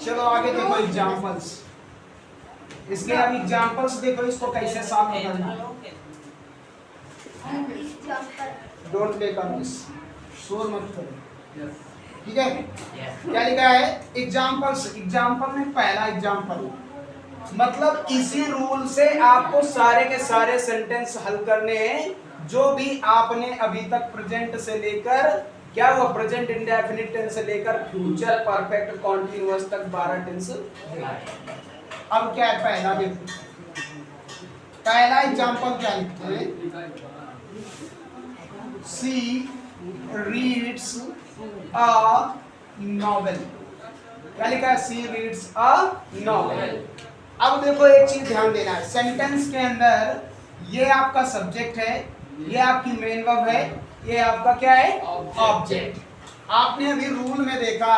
चलो आगे देखो एग्जांपल्स। इसके अब एग्जांपल्स देखो, इसको कैसे सॉल्व करना है। डोंट मेक अ मिस, शोर मत करो, ठीक है। क्या लिखा है एग्जांपल्स। एग्जांपल में पहला एग्जांपल मतलब इसी रूल से आपको सारे के सारे सेंटेंस हल करने हैं जो भी आपने अभी तक प्रेजेंट से लेकर क्या हुआ, प्रेजेंट इंडेफिनिट टेंस से लेकर फ्यूचर परफेक्ट कॉन्टिन्यूअस तक 12 टेंस। अब क्या है पहला, देखो पहला एग्जांपल क्या लिखते हैं, सी रीड्स अ नॉवेल। क्या लिखा है, सी रीड्स अ नॉवेल। अब देखो एक चीज ध्यान देना है, सेंटेंस के अंदर ये आपका सब्जेक्ट है, ये आपकी मेन वर्ब है, ये आपका क्या है ऑब्जेक्ट। आपने अभी रूल में देखा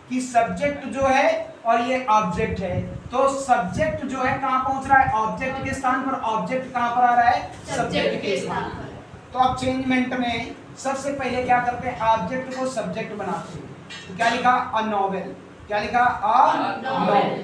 कि सब्जेक्ट जो है और ये ऑब्जेक्ट है, तो सब्जेक्ट जो है कहां पहुंच रहा है, ऑब्जेक्ट के स्थान पर। ऑब्जेक्ट कहां पर आ रहा है, सब्जेक्ट के स्थान पर। तो अब चेंजमेंट में सबसे पहले क्या करते हैं, ऑब्जेक्ट को सब्जेक्ट बनाते हैं। तो क्या लिखा, अ नॉवेल। क्या लिखा, अ नॉवेल।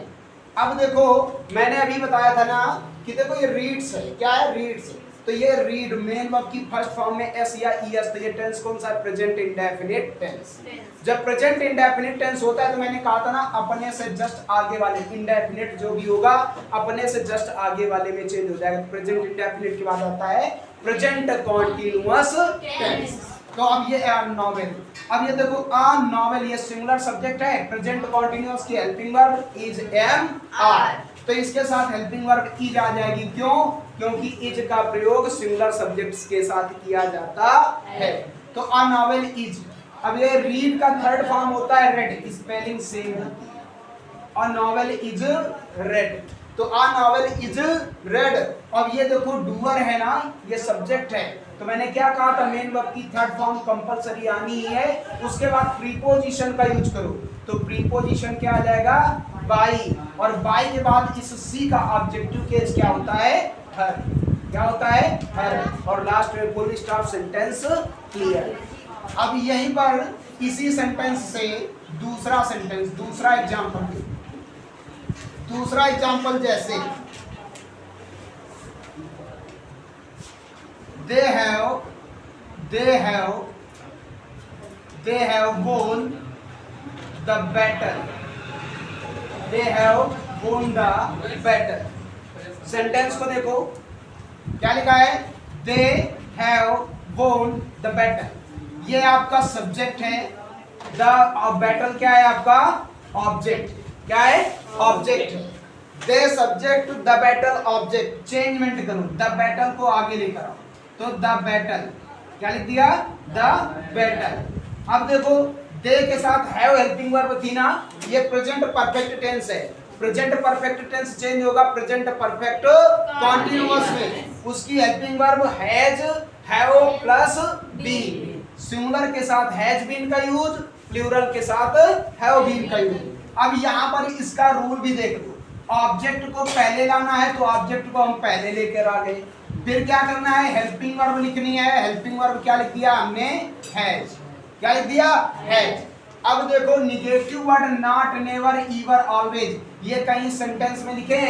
अब देखो मैंने अभी बताया था ना कि देखो ये रीड्स है, क्या है रीड्स। तो ये रीड मेन वर्ब की फर्स्ट फॉर्म में एस या ईएस, तो ये टेंस कौन सा है, प्रेजेंट इंडेफिनिट टेंस। जब प्रेजेंट इंडेफिनिट टेंस होता है तो मैंने कहा था ना अपने से जस्ट आगे वाले इंडेफिनिट जो भी होगा अपने से जस्ट आगे वाले में चेंज हो जाएगा। प्रेजेंट इंडेफिनिट के बाद आता है प्रेजेंट कॉन्टिन्यूअस टेंस। तो अब ये नॉवेल, अब ये देखो अ नॉवेल, ये सिंगुलर सब्जेक्ट है, प्रेजेंट कॉन्टिन्यूअस की helping verb is am are, तो इसके साथ हेल्पिंग वर्ब इज आ जाएगी। क्यों, क्योंकि इज का प्रयोग सिंगुलर सब्जेक्ट्स के साथ किया जाता है। तो अ नॉवेल इज। अब ये रीड का थर्ड फॉर्म होता है रेड, स्पेलिंग सेम है। अ नॉवेल इज रेड, तो अ नॉवेल इज रेड। अब ये देखो डूअर है ना, ये सब्जेक्ट है, तो मैंने क्या कहा था मेन वर्ब की थर्ड फॉर्म कंपलसरी आनी ही है। उसके बाद प्रीपोजिशन का यूज करो, तो प्रीपोजिशन क्या आ जाएगा, बाई, और बाई के बाद इस सी का ऑब्जेक्टिव केस क्या होता है, हर। क्या होता है, हर, और लास्ट में फुल स्टॉप, सेंटेंस क्लियर। अब यहीं पर इसी सेंटेंस से दूसरा सेंटेंस, दूसरा एग्जांपल, दूसरा एग्जांपल जैसे they have won the battle, they have won the battle। Sentence को देखो क्या लिखा है, they have won the battle, ये आपका सब्जेक्ट है, the battle क्या है आपका ऑब्जेक्ट। क्या है, ऑब्जेक्ट है। दे सब्जेक्ट द बैटल ऑब्जेक्ट, चेंजमेंट करो, द बैटल को आगे लेकर आओ, तो द बैटल क्या लिख दिया, द बैटल। अब देखो दे के साथ हैव हेल्पिंग वर्ब थी ना, ये प्रेजेंट परफेक्ट टेंस है। प्रेजेंट परफेक्ट टेंस चेंज होगा प्रेजेंट परफेक्ट कॉन्टिन्यूअस में, उसकी helping verb has, have plus been. Singular के साथ हैज बीन का यूज, प्लूरल के साथ हैव बीन का यूज। अब यहाँ पर इसका रूल भी देख लो, ऑब्जेक्ट को पहले लाना है तो ऑब्जेक्ट को हम पहले लेकर आ गए, फिर क्या करना है, हेल्पिंग वर्ब लिखनी है। हेल्पिंग वर्ब क्या लिख दिया हमने, हैज। क्या लिख दिया, हैज। अब देखो negative word not, never, ईवर, always, ये कहीं सेंटेंस में लिखे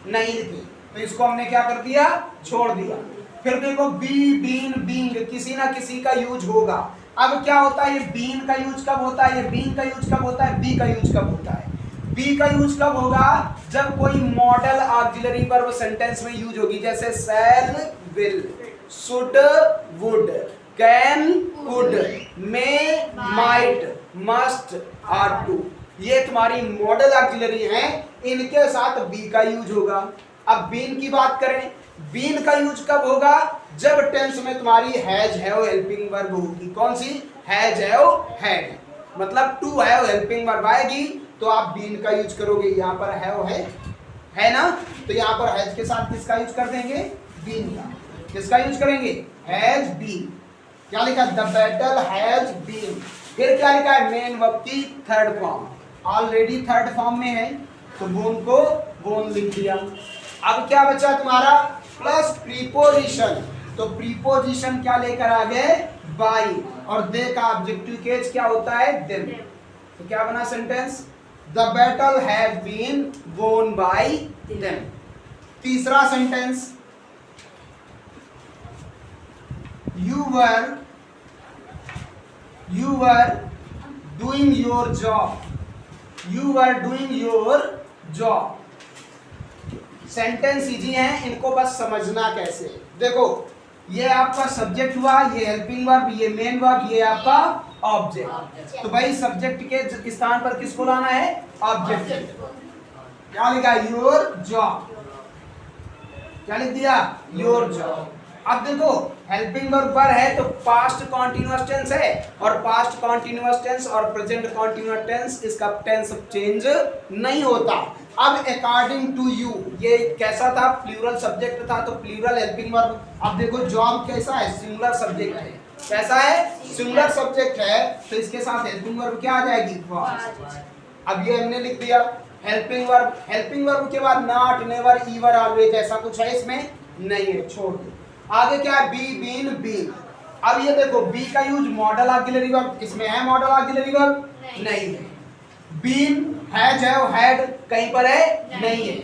नहीं लिखे, तो इसको हमने क्या कर दिया, छोड़ दिया। फिर देखो बी, बीन, बीइंग, किसी ना किसी का यूज होगा। अब क्या होता है, ये बीन का यूज कब होता है, ये बीन का यूज कब होता है, बी का यूज कब होता है। बी का यूज कब होगा, जब कोई मॉडल ऑक्सिलरी वर्ब सेंटेंस में यूज होगी, जैसे shall, will, should, would, can, could, may, might, must, are to, ये तुम्हारी मॉडल ऑक्सिलरी हैं, इनके साथ बी का यूज होगा। अब बीन की बात करें, बीन का यूज कब होगा, जब टेंस में तुम्हारी हैज, हैव हेल्पिंग वर्ब होगी। कौन सी, हैज, हैव, हैड, मतलब टू हैव हेल्पिंग वर्ब आएगी तो आप बीन का यूज करोगे। यहाँ पर हैव है ना, तो यहाँ पर हैज के साथ किसका यूज कर देंगे, बीन का। किसका यूज करेंगे, हैज बीन। क्या लिखा, द बैटल हैज बीन। फिर क्या लिखा है, मेन वर्ब की third form, already third form में है तो बोन को बोन लिख दिया। अब क्या बचा तुम्हारा, प्लस प्रीपोजिशन, तो प्रीपोजिशन क्या लेकर आ गए, बाई, और दे का ऑब्जेक्टिव केस क्या होता है, देम। तो क्या बना sentence, the battle have been won by them. तीसरा sentence, you were doing your job, you were doing your job। Sentence easy है, इनको बस समझना कैसे। देखो ये आपका सब्जेक्ट हुआ, ये हेल्पिंग वर्ब, ये मेन वर्ब, ये आपका ऑब्जेक्ट। तो भाई सब्जेक्ट के स्थान पर किसको लाना है? ऑब्जेक्ट। क्या लिखा? Your job. क्या लिख दिया? Your job. अब देखो हेल्पिंग वर्ब पर है तो पास्ट कॉन्टिन्यूअस टेंस है, और पास्ट कॉन्टिन्यूअस टेंस और प्रेजेंट कॉन्टिन्यूअस टेंस इसका टेंस चेंज नहीं होता। अब अकॉर्डिंग टू यू, ये कैसा था? प्लूरल सब्जेक्ट था तो प्लूरल हेल्पिंग वर्ब। अब देखो जॉब कैसा है? सिंगुलर सब्जेक्ट है। कैसा है? सिंगुलर सब्जेक्ट है, तो इसके साथ हेल्पिंग वर्ब क्या आ जाएगी? वाज। अब ये हमने लिख दिया हेल्पिंग वर्ब। हेल्पिंग वर्ब के बाद नॉट, नेवर, ईवर, ऑलवेज ऐसा कुछ है इसमें नहीं है, छोड़ दो। आगे क्या है? Be, been, been. अब ये देखो बी का यूज मॉडल ऑक्सिलरी वर्ब, इसमें है मॉडल ऑक्सिलरी वर्ब? नहीं है। बीन हैज है, हैड कहीं पर है? नहीं है।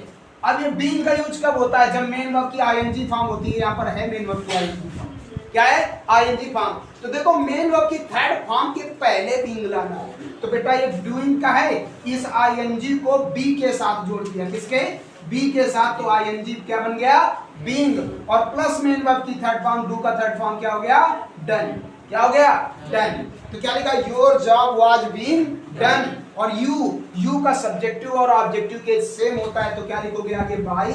अब ये बीन का यूज कब होता है? जब मेन वर्ब की आईएनजी फॉर्म होती है। यहाँ पर है मेन वर्ब की आईएनजी फॉर्म। क्या है? ING form. तो देखो मेन वर्ब की थर्ड फॉर्म के पहले बीइंग लाना है। तो बेटा ये डूइंग का है, इस आईएनजी को बी के साथ जोड़ दिया। किसके? बी के साथ। तो आईएनजी क्या बन गया? बीइंग। और प्लस मेन वर्ब की थर्ड फॉर्म, डू का थर्ड फॉर्म क्या हो गया? डन। क्या हो गया? डन। तो क्या लिखा? Your job was being done. और यू का सब्जेक्टिव और ऑब्जेक्टिव के सेम होता है, तो क्या लिखोगे आगे? बाय